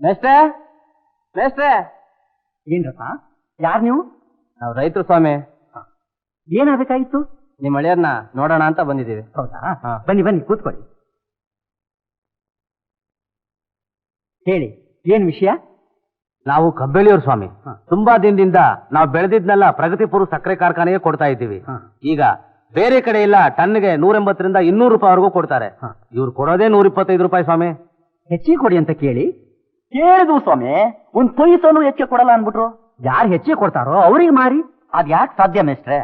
ಮೇಷ್ಟ್ರೆ ಮೇಷ್ಟ್ರೆ. ಏನ್ರಪ್ಪ, ಯಾರು ನೀವು? ನಾವು ರೈತರು ಸ್ವಾಮಿ. ಏನಾಗಬೇಕಾಗಿತ್ತು? ನಿಮ್ಮ ಹಳೆಯರ್ನ ನೋಡೋಣ ಅಂತ ಬಂದಿದ್ದೀವಿ. ಹೌದಾ? ಬನ್ನಿ ಬನ್ನಿ ಕೂತ್ಕೊಳ್ಳಿ. ಹೇಳಿ, ಏನ್ ವಿಷಯ? ನಾವು ಕಬ್ಬೆಳಿಯವ್ರು ಸ್ವಾಮಿ. ತುಂಬಾ ದಿನದಿಂದ ನಾವು ಬೆಳೆದಿದ್ನೆಲ್ಲ ಪ್ರಗತಿಪುರ ಸಕ್ಕರೆ ಕಾರ್ಖಾನೆಗೆ ಕೊಡ್ತಾ ಇದ್ದೀವಿ. ಈಗ ಬೇರೆ ಕಡೆ ಇಲ್ಲ ಟನ್ಗೆ 180ರಿಂದ 200 ರೂಪಾಯಿವರೆಗೂ ಕೊಡ್ತಾರೆ. ಇವ್ರು ಕೊಡೋದೇ 125 ರೂಪಾಯಿ ಸ್ವಾಮಿ. ಹೆಚ್ಚಿಗೆ ಕೊಡಿ ಅಂತ ಕೇಳಿದ್ವು ಸ್ವಾಮಿ. ಒಂದ್ ಪೈಸನು ಹೆಚ್ಚಿಗೆ ಕೊಡಲ್ಲ ಅನ್ಬಿಟ್ರು. ಯಾರು ಹೆಚ್ಚಿಗೆ ಕೊಡ್ತಾರೋ ಅವ್ರಿಗೆ ಮಾರಿ. ಅದ್ಯಾಕೆ ಸಾಧ್ಯ ಮೇಸ್ಟ್ರೆ?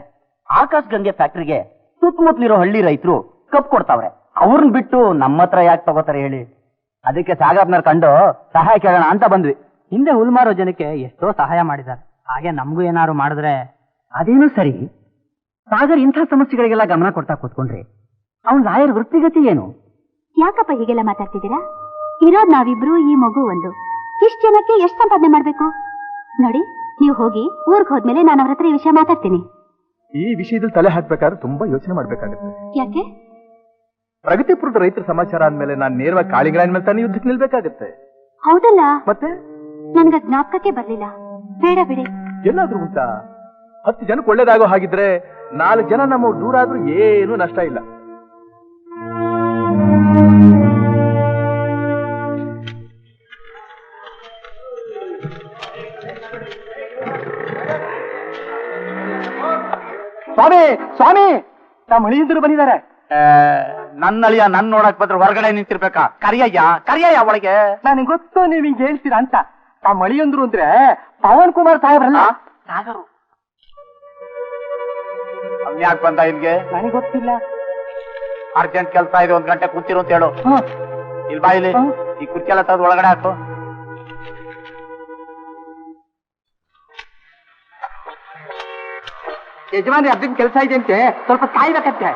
ಆಕಾಶ್ ಗಂಗೆ ಫ್ಯಾಕ್ಟ್ರಿಗೆ ಸುತ್ತಮುತ್ತಲಿರೋ ಹಳ್ಳಿ ರೈತರು ಕಪ್ ಕೊಡ್ತಾವ್ರೆ. ಅವ್ರನ್ನ ಬಿಟ್ಟು ನಮ್ಮ ಹತ್ರ ಯಾಕೆ ತಗೋತಾರೆ ಹೇಳಿ? ಅದಕ್ಕೆ ಸಾಗರ್ನರ್ ಕಂಡು ಸಹಾಯ ಕೇಳೋಣ ಅಂತ ಬಂದ್ವಿ. ಹಿಂದೆ ಹುಲ್ಮಾರೋ ಜನಕ್ಕೆ ಎಷ್ಟೋ ಸಹಾಯ ಮಾಡಿದ್ದಾರೆ. ಹಾಗೆ ನಮಗೂ ಏನಾದ್ರು ಮಾಡಿದ್ರೆ. ಅದೇನು ಸರಿ, ಸಾಗರ್ ಇಂಥ ಸಮಸ್ಯೆಗಳಿಗೆಲ್ಲ ಗಮನ ಕೊಡ್ತಾ ಕೂತ್ಕೊಂಡ್ರೆ ಅವ್ನ್ ಲಾಯರ್ ವೃತ್ತಿಗತಿ ಏನು? ಯಾಕಪ್ಪ ಹೀಗೆಲ್ಲ ಮಾತಾಡ್ತಿದ್ದೀರಾ? ಇರೋದ್ ನಾವಿಬ್ರು, ಈ ಮಗು ಒಂದು. ಇಷ್ಟು ಜನಕ್ಕೆ ಎಷ್ಟು ಸಂಪಾದನೆ ಮಾಡ್ಬೇಕು ನೋಡಿ. ನೀವು ಹೋಗಿ ಊರ್ಗ್ ಹೋದ್ಮೇಲೆ ನಾನು ಅವ್ರ ಹತ್ರ ಈ ವಿಷಯ ಮಾತಾಡ್ತೀನಿ. ಈ ವಿಷಯದಲ್ಲಿ ತಲೆ ಹಾಕ್ಬೇಕಾದ್ರೆ ತುಂಬಾ ಯೋಚನೆ ಮಾಡ್ಬೇಕಾಗುತ್ತೆ. ಯಾಕೆ? ಪ್ರಗತಿಪುರದ ರೈತರ ಸಮಾಚಾರ ಅಂದ್ಮೇಲೆ ನಾನು ನೇರವಾಗಿ ಕಾಳಿಂಗರಾಯನ ಮೇಲೆ ತಾನೇ ಯುದ್ಧಕ್ಕೆ ನಿಲ್ಬೇಕಾಗುತ್ತೆ. ಹೌದಲ್ಲ? ಮತ್ತೆ ನನ್ಗ ಜ್ಞಾಪಕಕ್ಕೆ ಬರ್ಲಿಲ್ಲ. ಬೇಡ ಬಿಡಿ. ಎಲ್ಲಾದ್ರೂ ಉಂಟಾ? 10 ಜನಕ್ಕೆ ಒಳ್ಳೇದಾಗೋ ಹಾಗಿದ್ರೆ 4 ಜನ ನಮ್ಮ ದೂರ ಆದ್ರೂ ಏನು ನಷ್ಟ ಇಲ್ಲ. ಸ್ವಾಮಿ ಸ್ವಾಮಿ, ನಮ್ಮ ಹಳಿಯಂದ್ರು ಬಂದಿದ್ದಾರೆ. ನನ್ನ ಅಳಿಯ ನನ್ ನೋಡಕ್ ಬಂದ್ರೆ ಹೊರಗಡೆ ನಿಂತಿರ್ಬೇಕಾ? ಕರಿಯಯ್ಯ ಒಳಗೆ. ನನಗೆ ಗೊತ್ತು ನೀವ್ ಹಿಂಗ್ ಹೇಳ್ತೀರಾ ಅಂತ. ನಮ್ಮ ಹಳಿಯಂದ್ರು ಅಂದ್ರೆ ಪವನ್ ಕುಮಾರ್ ಸಾಹೇಬ್ರಲ್ಲ, ಸಾಗರು. ಯಾಕೆ ಬಂದ ಇಲ್ಗೆ? ನನಗೆ ಗೊತ್ತಿಲ್ಲ. ಅರ್ಜೆಂಟ್ ಕೆಲಸ ಇದೆ, 1 ಗಂಟೆ ಕೂತಿರು ಅಂತ ಹೇಳು. ಇಲ್ಲಿ ಬಾ, ಇಲ್ಲಿ ಈ ಕುರ್ಚಿ ಎಲ್ಲ ತೆಗೆದು ಒಳಗಡೆ ಹಾಕು. ಯಜಮಾನ್ರಿ ಅರ್ಜೆಂಟ್ ಕೆಲಸ ಇದೆ ಅಂತೆ, ಸ್ವಲ್ಪ ಕಾಯ್ಬೇಕಂತೆ.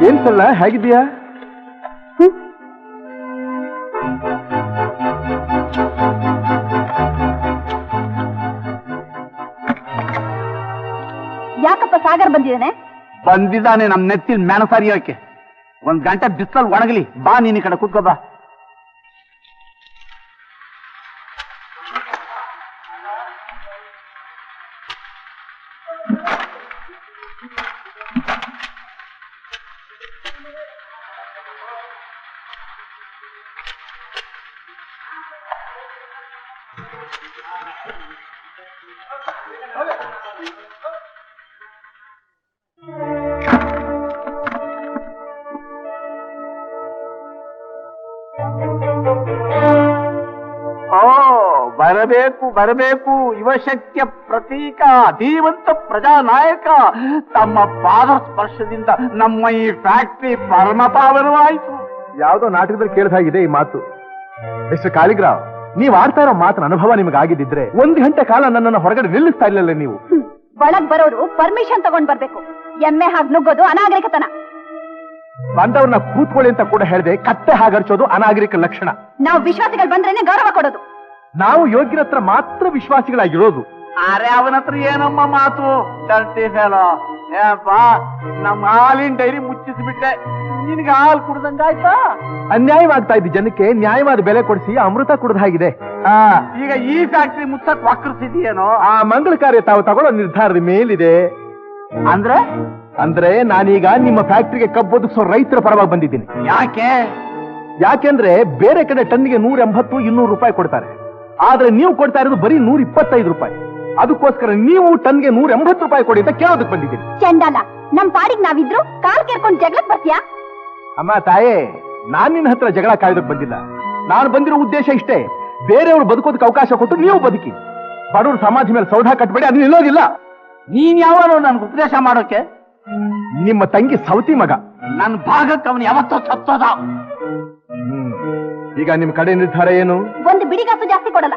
ಏನ್ ಸಲ್ಲ, ಹೇಗಿದ್ದೀಯಾ? ಯಾಕಪ್ಪ ಸಾಗರ್ ಬಂದಿದ್ದಾನೆ? ಬಂದಿದ್ದಾನೆ ನಮ್ ನೆತ್ತಿಲ್ ಮ್ಯಾನುಫ್ಯಾಕ್ಚರಿಂಗ್. 1 ಗಂಟೆ ಬಿಸಿಲಲ್ಲಿ ಒಣಗಲಿ. ಬಾ, ನೀನ್ ಈ ಕಡೆ ಕೂತ್ಕೋ ಬಾ. ಬರಬೇಕು ಬರಬೇಕು, ಯುವಶಕ್ತಿಯ ಪ್ರತೀಕ, ಧೀಮಂತ ಪ್ರಜಾನಾಯಕ. ತಮ್ಮ ಪಾದ ಸ್ಪರ್ಶದಿಂದ ನಮ್ಮ ಈ ಫ್ಯಾಕ್ಟರಿ ಪರಮ ಪಾವನವಾಯಿತು. ಯಾವ್ದೋ ನಾಟಕದಲ್ಲಿ ಕೇಳಿದಾಗಿದೆ ಈ ಮಾತು. ಮಿಸ್ಟರ್ ಕಾಳಿಗ್ರಾವ್, ನೀವ್ ಆಡ್ತಾ ಇರೋ ಮಾತಿನ ಅನುಭವ ನಿಮಗಾಗಿದ್ದಿದ್ರೆ 1 ಗಂಟೆ ಕಾಲ ನನ್ನನ್ನು ಹೊರಗಡೆ ನಿಲ್ಲಿಸ್ತಾ ಇರ್ಲಿಲ್ಲ ನೀವು. ಒಳಗ್ ಬರೋರು ಪರ್ಮಿಷನ್ ತಗೊಂಡ್ ಬರ್ಬೇಕು. ಎಮ್ಮೆ ಹಾಗೆ ನುಗ್ಗೋದು ಅನಾಗರಿಕತನ. ಬಂದವ್ರನ್ನ ಕೂತ್ಕೊಳ್ಳಿ ಅಂತ ಕೂಡ ಹೇಳಿದೆ. ಕತ್ತೆ ಹಾಗರ್ಚೋದು ಅನಾಗರಿಕ ಲಕ್ಷಣ. ನಾವು ವಿಶ್ವಾಸಿಗಳು ಬಂದ್ರೇನೆ ಗೌರವ ಕೊಡೋದು. ನಾವು ಯೋಗ್ಯರ ಹತ್ರ ಮಾತ್ರ ವಿಶ್ವಾಸಿಗಳಾಗಿರೋದು. ಅರೆ, ಅವನ ಹತ್ರ ಏನಮ್ಮ ಮಾತು? Dirty fellow. ಏಪ್ಪ, ನಮ್ಮ ಹಾಲಿನ ಡೈರಿ ಮುಚ್ಚಿಸ್ಬಿಟ್ಟೆ. ನಿನ್ಗೆ ಹಾಲು ಕುಡ್ದಂಗಾಯ್ತಾ? ಅನ್ಯಾಯವಾಗ್ತಾ ಇದ್ದ ಜನಕ್ಕೆ ನ್ಯಾಯವಾದ ಬೆಲೆ ಕೊಡಿಸಿ ಅಮೃತ ಕುಡ್ದ ಹಾಗಿದೆ. ಈಗ ಈ ಫ್ಯಾಕ್ಟ್ರಿ ಮುಚ್ಚಕ್ ವಕ್ರಿಸಿದೆಯೇನೋ? ಆ ಮಂಗಳ ಕಾರ್ಯ ತಾವು ತಗೊಳ್ಳೋ ನಿರ್ಧಾರದ ಮೇಲಿದೆ. ಅಂದ್ರೆ ನಾನೀಗ ನಿಮ್ಮ ಫ್ಯಾಕ್ಟ್ರಿಗೆ ಕಬ್ಬು ಒದಗಿಸೋ ರೈತರ ಪರವಾಗಿ ಬಂದಿದ್ದೀನಿ. ಯಾಕೆಂದ್ರೆ ಬೇರೆ ಕಡೆ ಟನ್ನಿಗೆ 180-200 ರೂಪಾಯಿ ಕೊಡ್ತಾರೆ. ಆದ್ರೆ ನೀವು ಕೊಡ್ತಾ ಇರೋದು ಬರೀ 125 ರೂಪಾಯಿ. ಅದಕ್ಕೋಸ್ಕರ ನೀವು ಟನ್ಗೆ 180 ರೂಪಾಯಿ ಕೊಡಿ ಅಂತ ಕೇಳೋದಕ್ಕೆ ಬಂದಿದ್ದೀನಿ. ಚಂಡಾಲ, ನಮ್ ಪಾಡಿಗೆ ನಾವಿದ್ರು ಕಾಲ್ ಕೇರ್ಕೊಂಡು ಜಗಳಕ್ಕೆ ಬರ್ತೀಯಾ? ಅಮ್ಮ ತಾಯೇ, ನಾನ್ ನಿನ್ನ ಹತ್ರ ಜಗಳ ಕಾಯ್ದಕ್ ಬಂದಿಲ್ಲ. ನಾನು ಬಂದಿರೋ ಉದ್ದೇಶ ಇಷ್ಟೇ, ಬೇರೆಯವರು ಬದುಕೋದಕ್ಕೆ ಅವಕಾಶ ಕೊಟ್ಟು ನೀವು ಬದುಕಿ. ಬಡವರು ಸಮಾಧಿ ಮೇಲೆ ಸೌಧ ಕಟ್ಬೇಡಿ, ಅದು ನಿಲ್ಲೋದಿಲ್ಲ. ನೀನ್ ಯಾವಾಗ ನನ್ಗೆ ಉಪದೇಶ ಮಾಡೋಕೆ? ನಿಮ್ಮ ತಂಗಿ ಸವತಿ ಮಗ. ನನ್ನ ಭಾಗಕ್ಕೆ ಅವನು ಯಾವತ್ತೋ ಸತ್ತೋದ. ಈಗ ನಿಮ್ ಕಡೆ ನಿರ್ಧಾರ ಏನು? ಒಂದು ಬಿಡಿಗಾಸು ಜಾಸ್ತಿ ಕೊಡಲ್ಲ.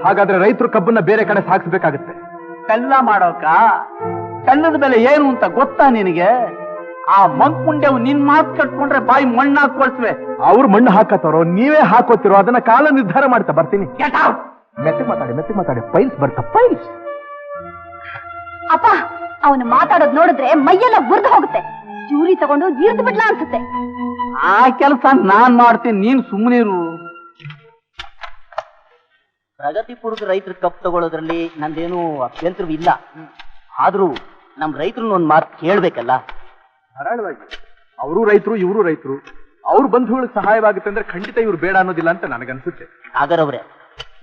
ಹಾಗಾದ್ರೆ ರೈತರು ಕಬ್ಬನ್ನ ಬೇರೆ ಕಡೆ ಸಾಗಿಸ್ಬೇಕಾಗುತ್ತೆ. ಬೆಲ್ಲ ಮಾಡೋಕ? ಬೆಲ್ಲದ ಬೆಲೆ ಏನು ಅಂತ ಗೊತ್ತಾ ನಿನಗೆ? ಆ ಮಂಕುಂಡೆವು ನಿನ್ ಮಾತು ಕಟ್ಕೊಂಡ್ರೆ ಬಾಯಿ ಮಣ್ಣು ಹಾಕೊಳ್ತವೆ. ಅವ್ರು ಮಣ್ಣು ಹಾಕತ್ತಾರೋ ನೀವೇ ಹಾಕೋತಿರೋ ಅದನ್ನ ಕಾಲ ನಿರ್ಧಾರ ಮಾಡ್ತಾ ಬರ್ತೀನಿ. ಮೆತ್ತಗೆ ಮಾತಾಡಿ ಪೈಲ್ಸ್ ಬರ್ತಾ ಪೈಲ್ಸ್. ಅಪ್ಪ ಅವನು ಮಾತಾಡೋದ್ ನೋಡಿದ್ರೆ ಮೈಯೆಲ್ಲ ಉರ್ದು ಹೋಗುತ್ತೆ. ಚೂರಿ ತಗೊಂಡು ಇರ್ದು ಬಿಡ್ಲಾ ಅನ್ಸುತ್ತೆ. ಆ ಕೆಲಸ ನಾನ್ ಮಾಡ್ತೀನಿ, ನೀನ್ ಸುಮ್ಮನಿರು. ಪ್ರಗತಿಪುರದ ರೈತರ ಕಪ್ ತಗೊಳ್ಳೋದ್ರಲ್ಲಿ ನಂದೇನು ಅಭ್ಯಂತರವಿಲ್ಲ. ಆದ್ರೂ ನಮ್ ರೈತರನ್ನ ಒಂದ್ ಮಾತು ಕೇಳ್ಬೇಕಲ್ಲ. ಧಾರಾಳವಾಗಿ ಅವರು ರೈತರು, ಇವರು ರೈತರು. ಅವ್ರ ಬಂಧುಗಳಿಗೆ ಸಹಾಯವಾಗುತ್ತೆ ಅಂದ್ರೆ ಖಂಡಿತ ಇವ್ರು ಬೇಡ ಅನ್ನೋದಿಲ್ಲ ಅಂತ ನನಗನ್ಸುತ್ತೆ. ಸಾಗರವ್ರೆ,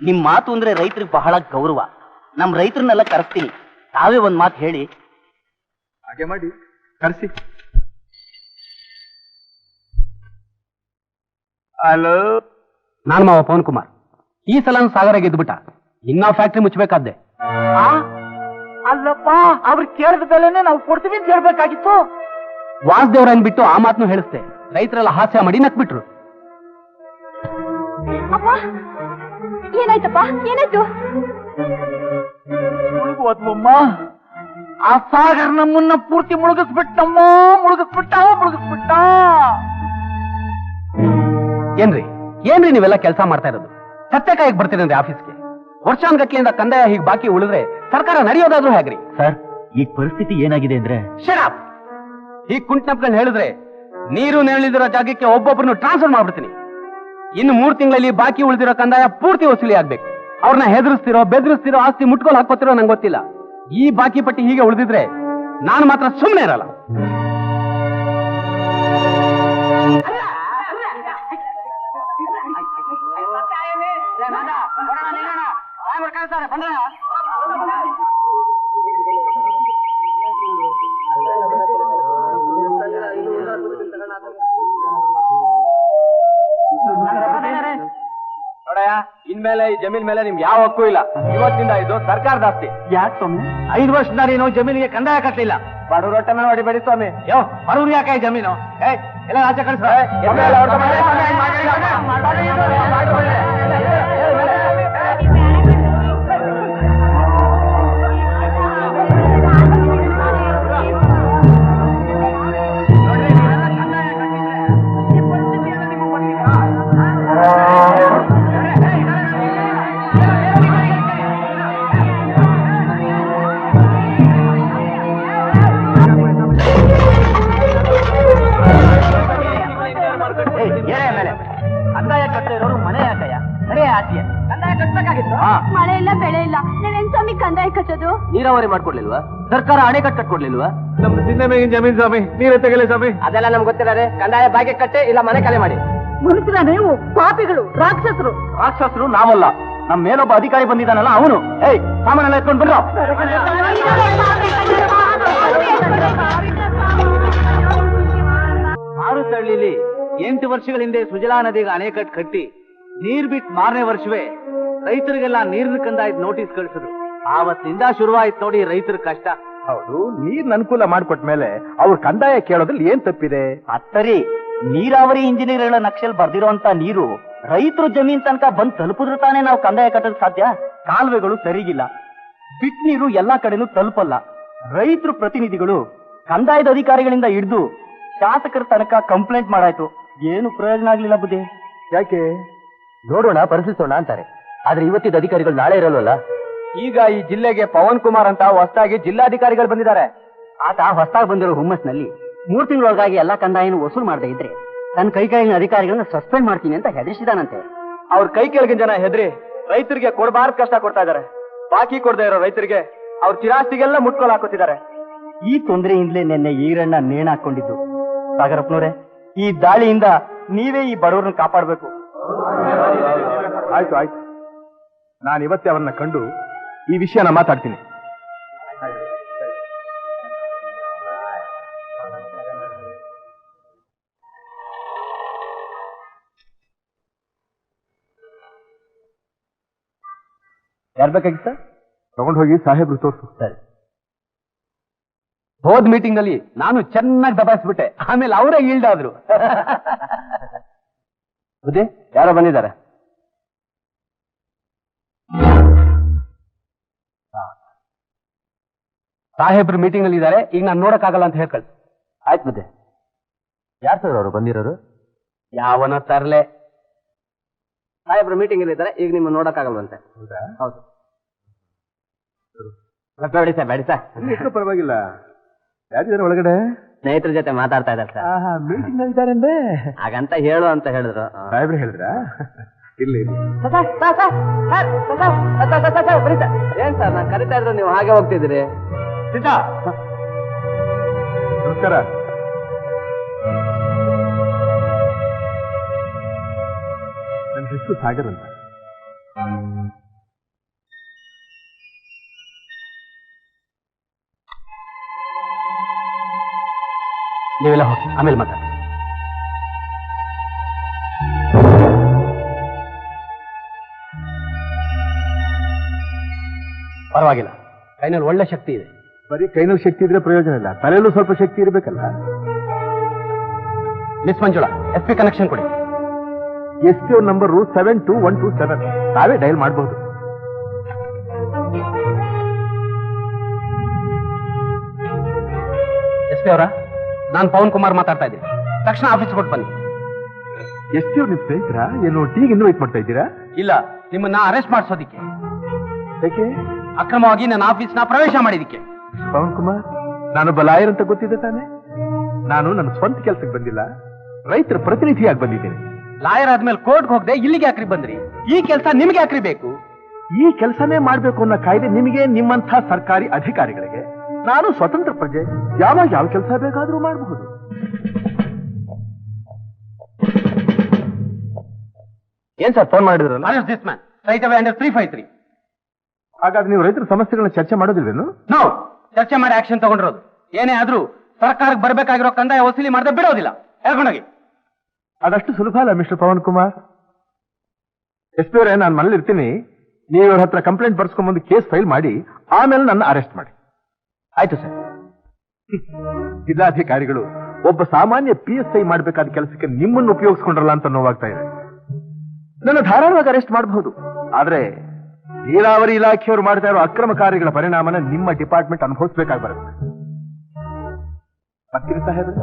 ನಿಮ್ ಮಾತು ಅಂದ್ರೆ ರೈತರಿಗೆ ಬಹಳ ಗೌರವ. ನಮ್ ರೈತರನ್ನೆಲ್ಲ ಕರೆಸ್ತೀನಿ, ತಾವೇ ಒಂದ್ ಮಾತು ಹೇಳಿ. ಹಾಗೆ ಮಾಡಿ ಕರೆಸಿ. ಹಲೋ, ನಾನು ಮಾವ ಪವನ್ ಕುಮಾರ್. ಈ ಸಲ ಸಾಗರ ಗೆದ್ಬಿಟ್ಟ. ಇನ್ನ ಫ್ಯಾಕ್ಟ್ರಿ ಮುಚ್ಚಬೇಕಾದ್ದೆ. ಅಲ್ಲಪ್ಪ, ಅವ್ರು ಕೇಳಿದ ಬೆಲೆನೆ ನಾವು ಕೊಡ್ತೀವಿ ಅಂತ ಹೇಳ್ಬೇಕಾಗಿತ್ತು. ವಾಸುದೇವ್ರನ್ ಬಿಟ್ಟು ಆ ಮಾತನ್ನು ಹೇಳಿಸ್ತೆ. ರೈತರೆಲ್ಲ ಹಾಸ್ಯ ಮಾಡಿ ನಕ್ಬಿಟ್ರು. ಅಪ್ಪ ಏನಾಯ್ತಪ್ಪ, ಏನಾಯ್ತು? ಮುಳುಗುವಮ್ಮ, ಆ ಸಾಗರ್ ನಮ್ಮನ್ನ ಪೂರ್ತಿ ಮುಳುಗಿಸ್ಬಿಟ್ಟಮ್ಮ. ಮುಳುಗಿಸ್ಬಿಟ್ಟ. ಏನ್ರಿ ನೀವೆಲ್ಲ ಕೆಲಸ ಮಾಡ್ತಾ ಇರೋದು? ಸತ್ಯಕಾಯಿಗೆ ಬರ್ತೀರಂದ್ರೆ ಆಫೀಸ್ಗೆ. ವರ್ಷಾನ್ಗಟ್ಲೆಯಿಂದ ಕಂದಾಯ ಹೀಗೆ ಬಾಕಿ ಉಳಿದ್ರೆ ಸರ್ಕಾರ ನಡೆಯೋದಾದ್ರೂ ಹೇಗ್ರಿ? ಸರ್, ಈ ಪರಿಸ್ಥಿತಿ ಏನಾಗಿದೆ ಅಂದ್ರೆ ಶರಾಪ್ ಹೀಗ್ ಕುಂಟ್ನಪ್ಗಳು ಹೇಳಿದ್ರೆ ನೀರು ನೆರಳಿದಿರೋ ಜಾಗಕ್ಕೆ ಒಬ್ಬೊಬ್ಬರನ್ನು ಟ್ರಾನ್ಸ್ಫರ್ ಮಾಡ್ಬಿಡ್ತೀನಿ. ಇನ್ನು 3 ತಿಂಗಳಲ್ಲಿ ಬಾಕಿ ಉಳಿದಿರೋ ಕಂದಾಯ ಪೂರ್ತಿ ವಸೂಲಿ ಆಗ್ಬೇಕು. ಅವ್ರನ್ನ ಹೆದರಿಸ್ತಿರೋ ಬೆದರಿಸ್ತಿರೋ ಆಸ್ತಿ ಮುಟ್ಕೊಲ್ ಹಾಕೋತಿರೋ ನಂಗೆ ಗೊತ್ತಿಲ್ಲ. ಈ ಬಾಕಿ ಪಟ್ಟಿ ಹೀಗೆ ಉಳಿದಿದ್ರೆ ನಾನು ಮಾತ್ರ ಸುಮ್ಮನೆ ಇರಲ್ಲ. ನೋಡಯ್ಯ, ಇನ್ಮೇಲೆ ಈ ಜಮೀನ್ ಮೇಲೆ ನಿಮ್ಗೆ ಯಾವ ಹಕ್ಕು ಇಲ್ಲ. ಇವತ್ತಿಂದ ಇದು ಸರ್ಕಾರದ ಆಸ್ತಿ. ಯಾಕೆ ಸ್ವಾಮಿ? 5 ವರ್ಷದ ನೀನು ಜಮೀನಿಗೆ ಕಂದಾಯ ಕಟ್ಟಲಿಲ್ಲ. ಬಡವ್ರ ಹೊಟ್ಟೆನ ಹೊಡಿಬೇಡಿ ಸ್ವಾಮಿ. ಬಡವ್ರಿಗೆ ಯಾಕೆ ಈ ಜಮೀನು? ಎಲ್ಲ ಆಚೆ ಕಳಿಸ. ಕಂದಾಯ ಕಟ್ಟಿರೋರು ಮನೆ ಯಾಕಯ್ಯ? ಸರಿ ಆಸ್ತಿಯ ಕಂದಾಯ ಕಟ್ಟಬೇಕಾಗಿತ್ತು. ಮಳೆ ಇಲ್ಲ, ಬೆಳೆ ಇಲ್ಲ, ನೀವೇನ್ ಸ್ವಾಮಿ ಕಂದಾಯ ಕಟ್ಟೋದು? ನೀರಾವರಿ ಮಾಡ್ಕೊಡ್ಲಿಲ್ವಾ? ಸರ್ಕಾರ ಅಣೆಕಟ್ಟು ಕಟ್ಕೊಡ್ಲಿಲ್ವಾ? ನಮ್ದು ತಿನ್ನ ಮೇಗಿನ ಜಮೀನ್ ಸ್ವಾಮಿ, ನೀರೇ ತೆಗಲಿ ಸ್ವಾಮಿ. ಅದೆಲ್ಲ ನಮ್ಗೆ ಗೊತ್ತಿಲ್ಲ. ಕಂದಾಯ ಬಾಕಿ ಕಟ್ಟೆ ಇಲ್ಲ ಮನೆ ಖಾಲಿ ಮಾಡಿ. ಮನುಷ್ಯರ ನೀವು ಪಾಪಿಗಳು, ರಾಕ್ಷಸರು. ರಾಕ್ಷಸರು ನಾವಲ್ಲ, ನಮ್ಮ ಮೇಲೊಬ್ಬ ಅಧಿಕಾರಿ ಬಂದಿದ್ದಾನಲ್ಲ ಅವನು. ಸಾಮಾನೆಲ್ಲ ಎತ್ಕೊಂಡು ಬಂದ್ರು. ಮಾರುತಳ್ಳಿಲಿ 8 ವರ್ಷಗಳ ಹಿಂದೆ ಸುಜಲಾ ನದಿಗೆ ಅಣೆಕಟ್ಟು ಕಟ್ಟಿ ನೀರ್ ಬಿಟ್ಟು 4ನೇ ವರ್ಷವೇ ರೈತರಿಗೆಲ್ಲ ನೀರಿನ ಕಂದಾಯದ ನೋಟಿಸ್ ಕಳಿಸಿದ್ರು. ಆವತ್ತಿಂದ ಶುರುವಾಯ್ತು ನೋಡಿ ರೈತರ ಕಷ್ಟ. ಹೌದು, ನೀರ್ ಅನುಕೂಲ ಮಾಡ್ಕೊಟ್ಮೇಲೆ ಅವ್ರ ಕಂದಾಯ ಕೇಳೋದ್ರಲ್ಲಿ ಏನ್ ತಪ್ಪಿದೆ? ಅತ್ತರಿ, ನೀರಾವರಿ ಇಂಜಿನಿಯರ್ಗಳ ನಕ್ಷಲ್ ಬರ್ದಿರೋಂತ ನೀರು ರೈತರ ಜಮೀನ್ ತನಕ ಬಂದ್ ತಲುಪಿದ್ರು ತಾನೇ ನಾವು ಕಂದಾಯ ಕಟ್ಟೋದು ಸಾಧ್ಯ. ಕಾಲುವೆಗಳು ಸರಿಗಿಲ್ಲ, ಬಿಟ್ ನೀರು ಎಲ್ಲಾ ಕಡೆನೂ ತಲುಪಲ್ಲ. ರೈತರು ಪ್ರತಿನಿಧಿಗಳು ಕಂದಾಯದ ಅಧಿಕಾರಿಗಳಿಂದ ಹಿಡಿದು ಶಾಸಕರ ತನಕ ಕಂಪ್ಲೇಂಟ್ ಮಾಡಾಯ್ತು, ಏನು ಪ್ರಯೋಜನ ಆಗ್ಲಿಲ್ಲ ಬುದ್ಧಿ. ಯಾಕೆ? ನೋಡೋಣ, ಪರಿಶೀಲಿಸೋಣ ಅಂತಾರೆ. ಆದ್ರೆ ಇವತ್ತಿದ್ದ ಅಧಿಕಾರಿಗಳು ನಾಳೆ ಇರಲ್ವಲ್ಲ. ಈಗ ಈ ಜಿಲ್ಲೆಗೆ ಪವನ್ ಕುಮಾರ್ ಅಂತ ಹೊಸದಾಗಿ ಜಿಲ್ಲಾಧಿಕಾರಿಗಳು ಬಂದಿದ್ದಾರೆ. ಆತ ಹೊಸದಾಗಿ ಬಂದಿರೋ ಹುಮ್ಮಸ್ನಲ್ಲಿ 3 ತಿಂಗಳೊಳಗಾಗಿ ಎಲ್ಲಾ ಕಂದಾಯನು ವಸೂಲು ಮಾಡದೇ ಇದ್ರೆ ತನ್ನ ಕೈಗಾರಿನ ಅಧಿಕಾರಿಗಳನ್ನ ಸಸ್ಪೆಂಡ್ ಮಾಡ್ತೀನಿ ಅಂತ ಹೆದರಿಸಿದಾನಂತೆ. ಅವ್ರ ಕೈ ಕೆಳಗಿನ ಜನ ಹೆದ್ರಿ ರೈತರಿಗೆ ಕೊಡಬಾರ್ದು ಕಷ್ಟ ಕೊಡ್ತಾ ಇದಾರೆ. ಬಾಕಿ ಕೊಡದೇ ಇರೋ ರೈತರಿಗೆ ಅವ್ರ ಚಿರಾಸ್ತಿಗೆಲ್ಲ ಮುಟ್ಕೊಲ್ ಹಾಕೋತಿದ್ದಾರೆ. ಈ ತೊಂದರೆಯಿಂದಲೇ ನಿನ್ನೆ ಈರಣ್ಣ ನೇಣು ಹಾಕೊಂಡಿದ್ದು. ಸಾಗರಪ್ಪನವ್ರೆ, ಈ ದಾಳಿಯಿಂದ ನೀವೇ ಈ ಬಡವರನ್ನ ಕಾಪಾಡಬೇಕು. ಆಯ್ತು, ನಾನು ಇವತ್ತೇ ಅವರನ್ನ ಕಂಡು ಈ ವಿಷಯನ ಮಾತಾಡ್ತೀನಿ. ಯಾರು ಬೇಕಾಗಿತ್ತ? ತಗೊಂಡು ಹೋಗಿ ಸಾಹೇಬ್ರು ತೋರ್ಸು. ಸರಿ. ಹೋದ್ ಮೀಟಿಂಗ್ ಅಲ್ಲಿ ನಾನು ಚೆನ್ನಾಗಿ ದಬಾಯಿಸ್ಬಿಟ್ಟೆ, ಆಮೇಲೆ ಅವರೇ ಈಲ್ಡ್ ಆದ್ರು. ಬುದ್ಧಿ, ಯಾರೋ ಬಂದಿದ್ದಾರೆ. ಸಾಹೇಬ್ರು ಮೀಟಿಂಗ್ ಅಲ್ಲಿ ಇದ್ದಾರೆ, ಈಗ ನಾನು ನೋಡಕ್ಕಾಗಲ್ಲ ಅಂತ ಹೇಳ್ಕಳ್ಸಿ. ಆಯ್ತು ಬುದ್ಧಿ. ಯಾರು ಸರ್ ಅವರು ಬಂದಿರೋರು? ಯಾವನ ತರ್ಲೆ ಸಾಹೇಬ್ರು ಮೀಟಿಂಗ್ ಇಲ್ಲಿದ್ದಾರೆ, ಈಗ ನಿಮ್ಮ ನೋಡಕ್ಕಾಗಲ್ವಂತೆ. ಹೌದು. ಬೇಡಿ ಸರ್. ಪರವಾಗಿಲ್ಲ. ಯಾರಿದ್ದಾರೆ ಒಳಗಡೆ? ಸ್ನೇಹಿತರ ಜೊತೆ ಮಾತಾಡ್ತಾ ಇದ್ದಾರೆ ಸರ್. ಮೀಟಿಂಗ್ ಇದ್ದಾರಂದೆ. ಹಾಗಂತ ಹೇಳು ಅಂತ ಹೇಳಿದ್ರು. ಸಾಹೇಬ್ರು ಹೇಳಿದ್ರ? ಇಲ್ಲಿ ಏನ್ ಸರ್ ನಾನು ಕರಿತಾ ಇದ್ರು ನೀವು ಹಾಗೆ ಹೋಗ್ತಿದ್ದೀರಿ? ನಮಸ್ಕಾರ. ನನ್ನ ಹೆಸರು ಸಾಗರ್ ಅಂತ. ನೀವೆಲ್ಲ ಹೋಗಿ, ಆಮೇಲೆ ಮಾತಾಡಿ. ಪರವಾಗಿಲ್ಲ, ಕೈನಲ್ಲಿ ಒಳ್ಳೆ ಶಕ್ತಿ ಇದೆ. ಬರೀ ಕೈನಲ್ಲಿ ಶಕ್ತಿ ಇದ್ರೆ ಪ್ರಯೋಜನ ಇಲ್ಲ, ತಲೆಯಲ್ಲೂ ಸ್ವಲ್ಪ ಶಕ್ತಿ ಇರಬೇಕಲ್ಲ. ಮಿಸ್ ಮಂಜುಳಾ, SP ಕನೆಕ್ಷನ್ ಕೊಡಿ. SP ಅವ್ರ ನಂಬರು 72127. ತಾವೇ ಡಯಲ್ ಮಾಡಬಹುದು. SP ಅವರ, ನಾನು ಪವನ್ ಕುಮಾರ್ ಮಾತಾಡ್ತಾ ಇದ್ದೀನಿ. ತಕ್ಷಣ ಆಫೀಸ್ ಕೊಟ್ಟು ಬನ್ನಿ. SP ಅವ್ರು ನಿಮ್ ಸ್ನೇಹಿತರ? ಏನು ಟೀಗೆ ಇನ್ವೈಟ್ ಮಾಡ್ತಾ ಇದ್ದೀರಾ? ಇಲ್ಲ, ನಿಮ್ಮನ್ನ ಅರೆಸ್ಟ್ ಮಾಡಿಸೋದಿಕ್ಕೆ. ಯಾಕೆ? ಅಕ್ರಮವಾಗಿ ನನ್ನ ಆಫೀಸ್ನ ಪ್ರವೇಶ ಮಾಡಿದಕ್ಕೆ. ಪವನ್ ಕುಮಾರ್, ನಾನೊಬ್ಬ ಲಾಯರ್ ಅಂತ ಗೊತ್ತಿದೆ ತಾನೆ? ನಾನು ನನ್ನ ಸ್ವಂತ ಕೆಲಸಕ್ಕೆ ಬಂದಿಲ್ಲ, ರೈತರ ಪ್ರತಿನಿಧಿಯಾಗಿ ಬಂದಿದ್ದೇನೆ. ಲಾಯರ್ ಆದ್ಮೇಲೆ ಕೋರ್ಟ್ಗೆ ಹೋಗದೆ ಇಲ್ಲಿಗೆ ಯಾಕ್ರಿ ಬಂದ್ರಿ? ಈ ಕೆಲಸ ನಿಮ್ಗೆ ಯಾಕ್ರಿ ಬೇಕು? ಈ ಕೆಲಸನೇ ಮಾಡ್ಬೇಕು ಅನ್ನೋ ಕಾಯ್ದೆ ನಿಮಗೆ, ನಿಮ್ಮಂಥ ಸರ್ಕಾರಿ ಅಧಿಕಾರಿಗಳಿಗೆ. ನಾನು ಸ್ವತಂತ್ರ ಪ್ರಜೆ, ಯಾವಾಗ ಯಾವ ಕೆಲಸ ಬೇಕಾದ್ರೂ ಮಾಡಬಹುದು. ಏನ್ ಸರ್ ಫೋನ್ ಮಾಡಿದ್ರಲ್ಲ? Arrest this man right away under 353. ಹಾಗಾದ್ರೆ ನೀವು ರೈತರ ಸಮಸ್ಯೆಗಳನ್ನ ಚರ್ಚೆ ಮಾಡೋದಿಲ್ವೇನು? ನಾವು ಚರ್ಚೆ ಮಾಡಿ ಆಕ್ಷನ್ ತಗೊಂಡಿರೋದು. ಏನೇ ಆದ್ರೂ ಸರ್ಕಾರಕ್ಕೆ ಬರಬೇಕಾಗಿರೋ ಕಂದಾಯ ವಸೂಲಿ ಮಾಡದೆ ಬಿಡೋದಿಲ್ಲ. ಹೇಳ್ಕೊಂಡೋಗಿ. ಅದಷ್ಟು ಸುಲಭ ಅಲ್ಲ ಮಿಸ್ಟರ್ ಪವನ್ ಕುಮಾರ್. SP ಅವರೇ, ನಾನು ಮನೇಲಿ ಇರ್ತೀನಿ. ನೀವು ಇವ್ರ ಹತ್ರ ಕಂಪ್ಲೇಂಟ್ ಬರ್ಸ್ಕೊಂಡ್ಬಂದು ಕೇಸ್ ಫೈಲ್ ಮಾಡಿ ಆಮೇಲೆ ನನ್ನ ಅರೆಸ್ಟ್ ಮಾಡಿ. ಆಯ್ತು ಸರ್. ಜಿಲ್ಲಾಧಿಕಾರಿಗಳು ಒಬ್ಬ ಸಾಮಾನ್ಯ PSI ಮಾಡಬೇಕಾದ ಕೆಲಸಕ್ಕೆ ನಿಮ್ಮನ್ನು ಉಪಯೋಗಿಸ್ಕೊಂಡ್ರಲ್ಲ ಅಂತ ನೋವಾಗ್ತಾ ಇದೆ. ನನ್ನ ಧಾರಾಳವಾಗಿ ಅರೆಸ್ಟ್ ಮಾಡಬಹುದು, ಆದ್ರೆ ನೀರಾವರಿ ಇಲಾಖೆಯವರು ಮಾಡ್ತಾ ಇರೋ ಅಕ್ರಮ ಕಾರ್ಯಗಳ ಪರಿಣಾಮನ ನಿಮ್ಮ ಡಿಪಾರ್ಟ್ಮೆಂಟ್ ಅನುಭವಿಸಬೇಕಾಗಿ ಬರುತ್ತೆ. ಬರ್ತೀರಿ ಸಾಹೇಬ್ರೆ?